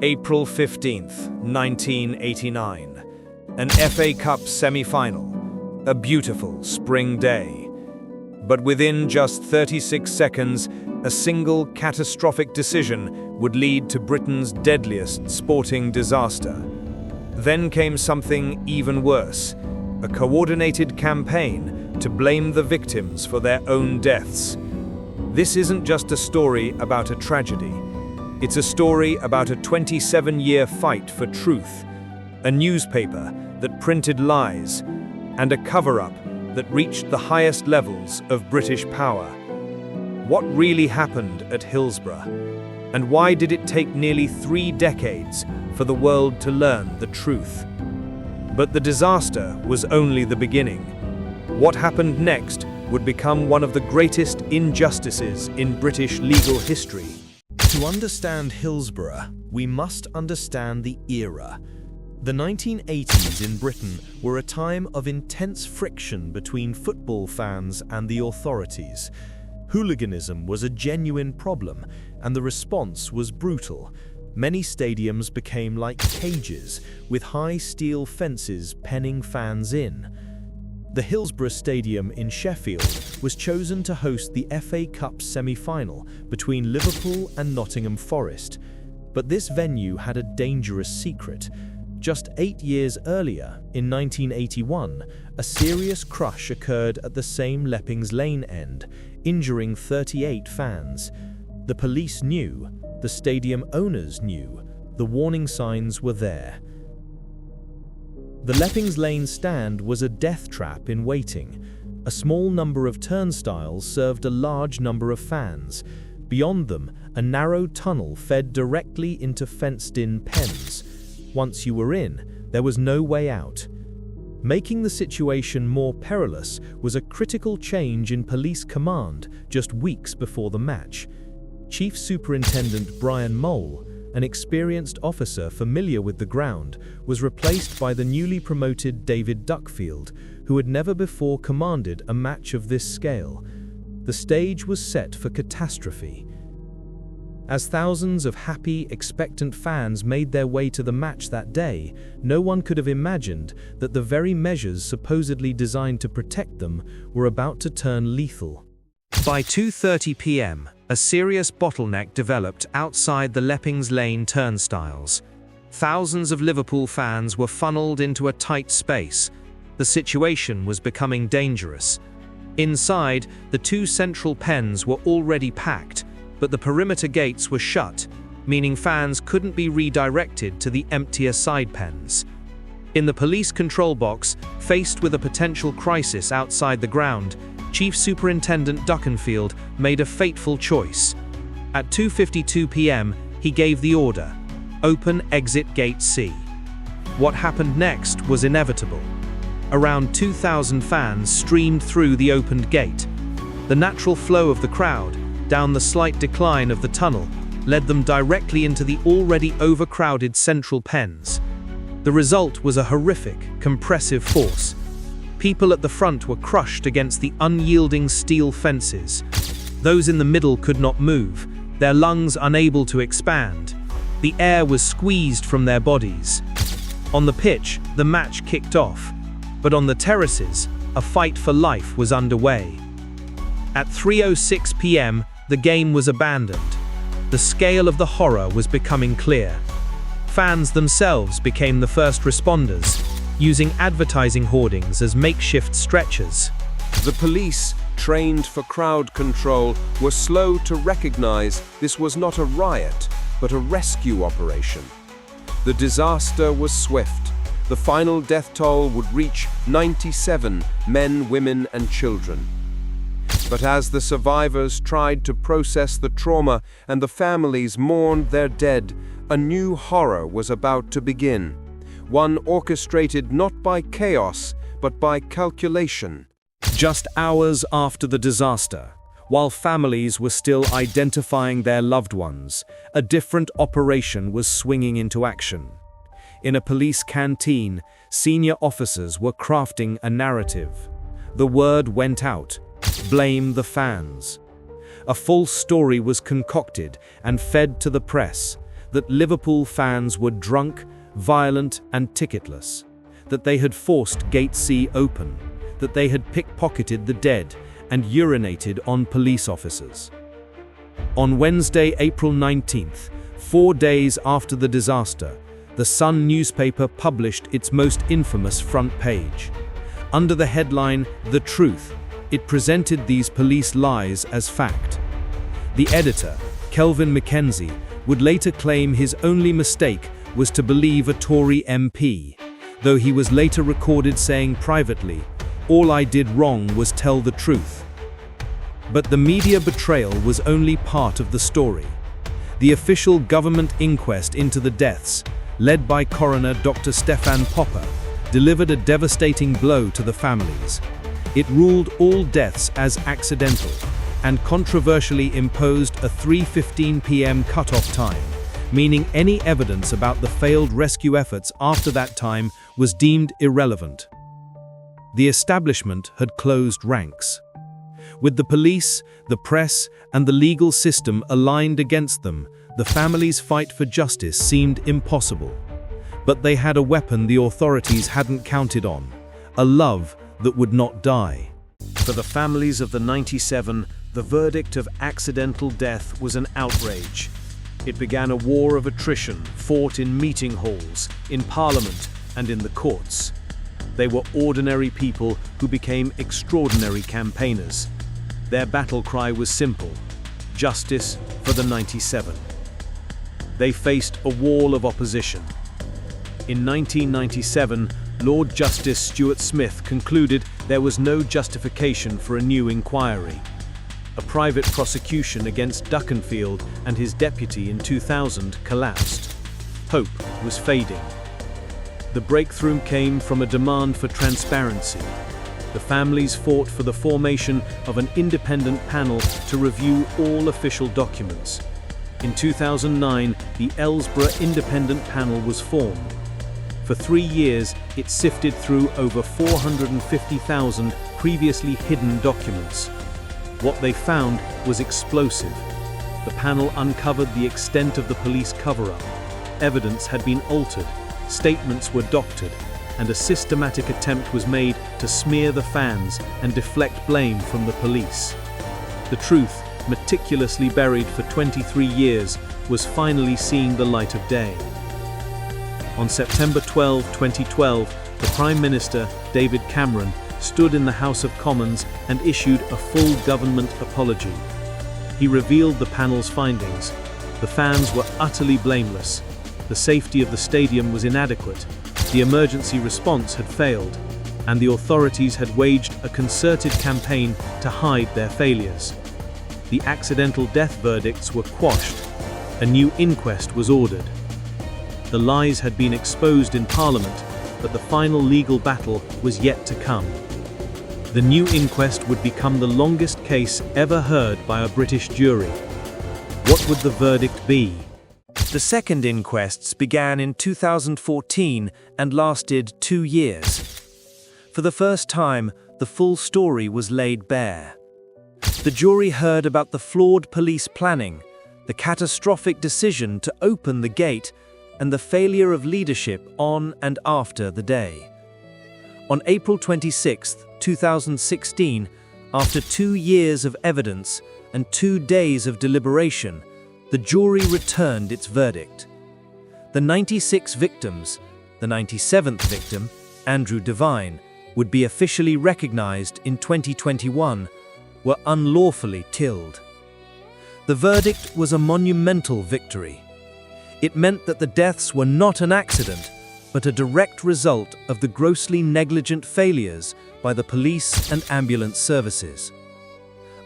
April 15th, 1989. An FA Cup semi-final. A beautiful spring day. But within just 36 seconds, a single catastrophic decision would lead to Britain's deadliest sporting disaster. Then came something even worse, a coordinated campaign to blame the victims for their own deaths. This isn't just a story about a tragedy. It's a story about a 27-year fight for truth, a newspaper that printed lies, and a cover-up that reached the highest levels of British power. What really happened at Hillsborough? And why did it take nearly 3 decades for the world to learn the truth? But the disaster was only the beginning. What happened next would become one of the greatest injustices in British legal history. To understand Hillsborough, we must understand the era. The 1980s in Britain were a time of intense friction between football fans and the authorities. Hooliganism was a genuine problem, and the response was brutal. Many stadiums became like cages, with high steel fences penning fans in. The Hillsborough Stadium in Sheffield was chosen to host the FA Cup semi-final between Liverpool and Nottingham Forest. But this venue had a dangerous secret. Just 8 years earlier, in 1981, a serious crush occurred at the same Leppings Lane end, injuring 38 fans. The police knew, the stadium owners knew, the warning signs were there. The Leppings Lane stand was a death trap in waiting. A small number of turnstiles served a large number of fans. Beyond them, a narrow tunnel fed directly into fenced-in pens. Once you were in, there was no way out. Making the situation more perilous was a critical change in police command just weeks before the match. Chief Superintendent Brian Mole, an experienced officer familiar with the ground, was replaced by the newly promoted David Duckfield, who had never before commanded a match of this scale. The stage was set for catastrophe. As thousands of happy, expectant fans made their way to the match that day, no one could have imagined that the very measures supposedly designed to protect them were about to turn lethal. By 2:30 p.m., a serious bottleneck developed outside the Leppings Lane turnstiles. Thousands of Liverpool fans were funneled into a tight space. The situation was becoming dangerous. Inside, the 2 central pens were already packed, but the perimeter gates were shut, meaning fans couldn't be redirected to the emptier side pens. In the police control box, faced with a potential crisis outside the ground, Chief Superintendent Duckenfield made a fateful choice. At 2:52 p.m., he gave the order, "Open exit gate C." What happened next was inevitable. Around 2,000 fans streamed through the opened gate. The natural flow of the crowd, down the slight decline of the tunnel, led them directly into the already overcrowded central pens. The result was a horrific, compressive force. People at the front were crushed against the unyielding steel fences. Those in the middle could not move, their lungs unable to expand. The air was squeezed from their bodies. On the pitch, the match kicked off, but on the terraces, a fight for life was underway. At 3:06 p.m., the game was abandoned. The scale of the horror was becoming clear. Fans themselves became the first responders, using advertising hoardings as makeshift stretchers. The police, trained for crowd control, were slow to recognize this was not a riot, but a rescue operation. The disaster was swift. The final death toll would reach 97 men, women, and children. But as the survivors tried to process the trauma and the families mourned their dead, a new horror was about to begin. One orchestrated not by chaos, but by calculation. Just hours after the disaster, while families were still identifying their loved ones, a different operation was swinging into action. In a police canteen, senior officers were crafting a narrative. The word went out: blame the fans. A false story was concocted and fed to the press. that Liverpool fans were drunk, violent, and ticketless, that they had forced Gate C open, that they had pickpocketed the dead and urinated on police officers. On Wednesday, April 19th, 4 days after the disaster, the Sun newspaper published its most infamous front page. Under the headline, "The Truth," it presented these police lies as fact. The editor, Kelvin Mackenzie, would later claim his only mistake was to believe a Tory MP, though he was later recorded saying privately, "All I did wrong was tell the truth." But the media betrayal was only part of the story. The official government inquest into the deaths, led by coroner Dr. Stefan Popper, delivered a devastating blow to the families. It ruled all deaths as accidental and controversially imposed a 3:15 p.m. cutoff time, meaning any evidence about the failed rescue efforts after that time was deemed irrelevant. The establishment had closed ranks. With the police, the press, and the legal system aligned against them, the family's fight for justice seemed impossible. But they had a weapon the authorities hadn't counted on, a love that would not die. For the families of the 97, the verdict of accidental death was an outrage. It began a war of attrition fought in meeting halls, in Parliament, and in the courts. They were ordinary people who became extraordinary campaigners. Their battle cry was simple: justice for the 97. They faced a wall of opposition. In 1997, Lord Justice Stuart Smith concluded there was no justification for a new inquiry. A private prosecution against Duckenfield and his deputy in 2000 collapsed. Hope was fading. The breakthrough came from a demand for transparency. The families fought for the formation of an independent panel to review all official documents. In 2009, the Hillsborough Independent Panel was formed. For 3 years, it sifted through over 450,000 previously hidden documents. What they found was explosive. The panel uncovered the extent of the police cover-up. Evidence had been altered, statements were doctored, and a systematic attempt was made to smear the fans and deflect blame from the police. The truth, meticulously buried for 23 years, was finally seeing the light of day. On September 12, 2012, the Prime Minister, David Cameron, stood in the House of Commons and issued a full government apology. He revealed the panel's findings. The fans were utterly blameless. The safety of the stadium was inadequate. The emergency response had failed, and the authorities had waged a concerted campaign to hide their failures. The accidental death verdicts were quashed. A new inquest was ordered. The lies had been exposed in Parliament, but the final legal battle was yet to come. The new inquest would become the longest case ever heard by a British jury. What would the verdict be? The second inquests began in 2014 and lasted 2 years. For the first time, the full story was laid bare. The jury heard about the flawed police planning, the catastrophic decision to open the gate, and the failure of leadership on and after the day. On April 26, 2016, after 2 years of evidence and 2 days of deliberation, the jury returned its verdict. The 96 victims, the 97th victim, Andrew Devine, would be officially recognized in 2021, were unlawfully killed. The verdict was a monumental victory. It meant that the deaths were not an accident, but a direct result of the grossly negligent failures by the police and ambulance services.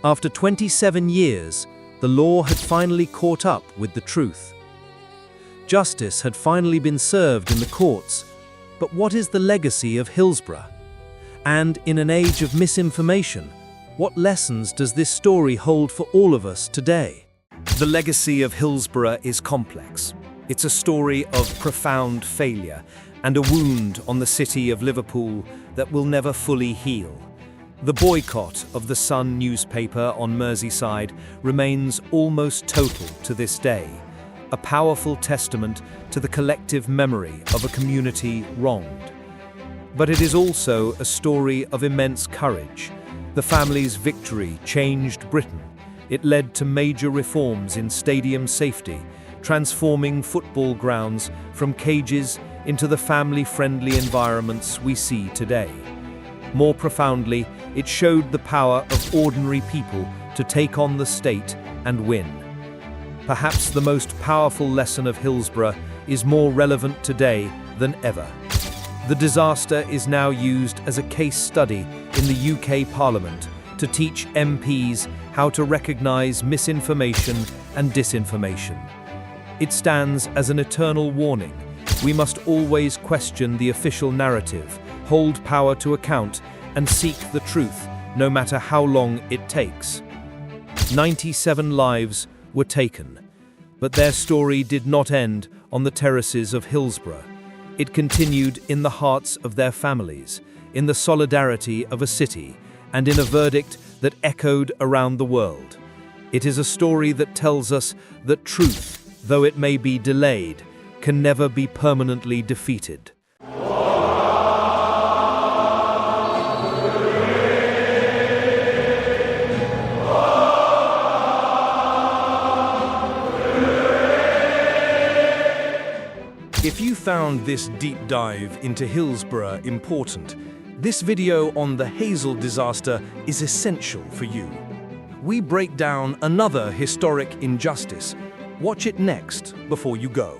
After 27 years, the law had finally caught up with the truth. Justice had finally been served in the courts, but what is the legacy of Hillsborough? And in an age of misinformation, what lessons does this story hold for all of us today? The legacy of Hillsborough is complex. It's a story of profound failure and a wound on the city of Liverpool that will never fully heal. The boycott of the Sun newspaper on Merseyside remains almost total to this day, a powerful testament to the collective memory of a community wronged. But it is also a story of immense courage. The family's victory changed Britain. It led to major reforms in stadium safety, transforming football grounds from cages into the family-friendly environments we see today. More profoundly, it showed the power of ordinary people to take on the state and win. Perhaps the most powerful lesson of Hillsborough is more relevant today than ever. The disaster is now used as a case study in the UK Parliament to teach MPs how to recognise misinformation and disinformation. It stands as an eternal warning. We must always question the official narrative, hold power to account, and seek the truth, no matter how long it takes. 97 lives were taken, but their story did not end on the terraces of Hillsborough. It continued in the hearts of their families, in the solidarity of a city, and in a verdict that echoed around the world. It is a story that tells us that truth, though it may be delayed, can never be permanently defeated. If you found this deep dive into Hillsborough important, this video on the Hazel disaster is essential for you. We break down another historic injustice. Watch it next before you go.